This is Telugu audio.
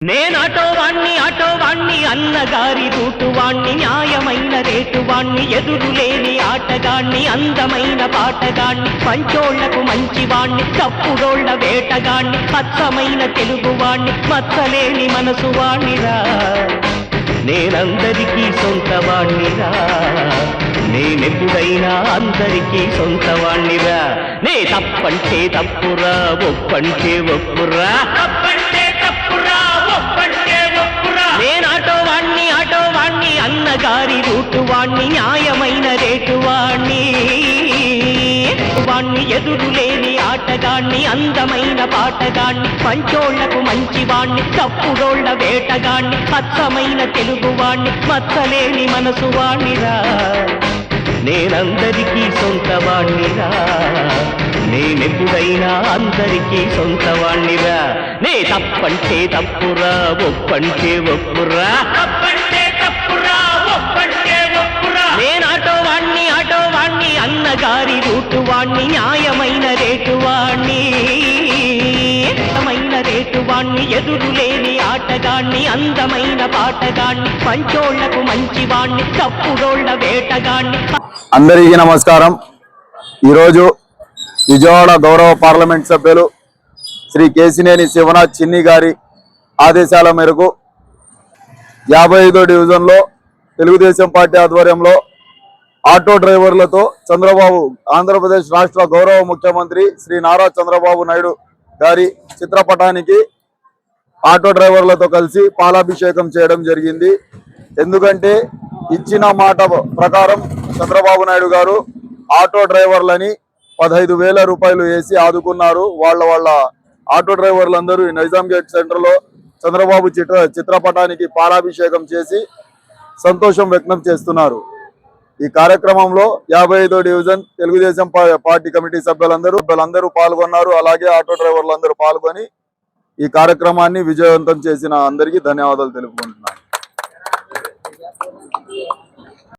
నేనాటో వాణ్ణి అన్నగారి రూటువాణ్ణి న్యాయమైన రేటువాణ్ణి ఎదురులేని ఆటగాణ్ణి అందమైన పాటగాణ్ణి పంచోళ్లకు మంచివాణ్ణి తప్పుడోళ్ల వేటగాణ్ణి అచ్చమైన తెలుగువాణ్ణి మచ్చలేని మనసువాణ్ణిరా నేనందరికీ సొంతవాణ్ణిరా నేనెప్పుడైనా అందరికీ సొంతవాణ్ణిరా నే తప్పంటే తప్పురా ఒప్పంటే ఒప్పురా నేనాటో వాణ్ణి అన్నగారి రూటువాణ్ణి న్యాయమైన రేటువాణ్ణి వాణ్ణి ఎదురులేని ఆటగాణ్ణి అందమైన పాటగాణ్ణి పంచోళ్లకు మంచివాణ్ణి తప్పుడోళ్ల వేటగాణ్ణి అచ్చమైన తెలుగువాణ్ణి మచ్చలేని మనసువాణ్ణిరా నేనందరికీ సొంతవాణ్ణిరా నేనెప్పుడైనా అందరికీ సొంతవాణ్ణిరా నే తప్పంటే తప్పురా ఒప్పంటే ఒప్పురా నేనాటో వాణ్ణి అన్నగారి రూటువాణ్ణి న్యాయమైన రేటువాణ్ణి రేటువాణ్ణి ఎదురులేని ఆటగాణ్ణి అందమైన పాటగాణ్ణి పంచోళ్లకు మంచివాణ్ణి తప్పుడోళ్ల వేటగాణ్ణి. అందరికీ నమస్కారం. ఈరోజు విజయవాడ గౌరవ పార్లమెంట్ సభ్యులు శ్రీ కేసినేని శివనాథ్ చిన్ని గారి ఆదేశాల మేరకు 55వ డివిజన్లో తెలుగుదేశం పార్టీ ఆధ్వర్యంలో ఆటో డ్రైవర్లతో చంద్రబాబు ఆంధ్రప్రదేశ్ రాష్ట్ర గౌరవ ముఖ్యమంత్రి శ్రీ నారా చంద్రబాబు నాయుడు గారి చిత్రపటానికి ఆటో డ్రైవర్లతో కలిసి పాలాభిషేకం చేయడం జరిగింది. ఎందుకంటే ఇచ్చిన మాట ప్రకారం చంద్రబాబు నాయుడు గారు ఆటో డ్రైవర్లని 15,000 రూపాయలు వేసి ఆదుకున్నారు. వాళ్ళ ఆటో డ్రైవర్లందరూ నిజాం గేట్ సెంటర్లో చంద్రబాబు చిత్రపటానికి పాలాభిషేకం చేసి సంతోషం వ్యక్తం చేస్తున్నారు. ఈ కార్యక్రమంలో 55వ డివిజన్ తెలుగుదేశం పార్టీ కమిటీ సభ్యులందరూ పాల్గొన్నారు. అలాగే ఆటో డ్రైవర్లందరూ పాల్గొని ఈ కార్యక్రమాన్ని విజయవంతం చేసిన అందరికీ ధన్యవాదాలు తెలుపుకుంటున్నాను.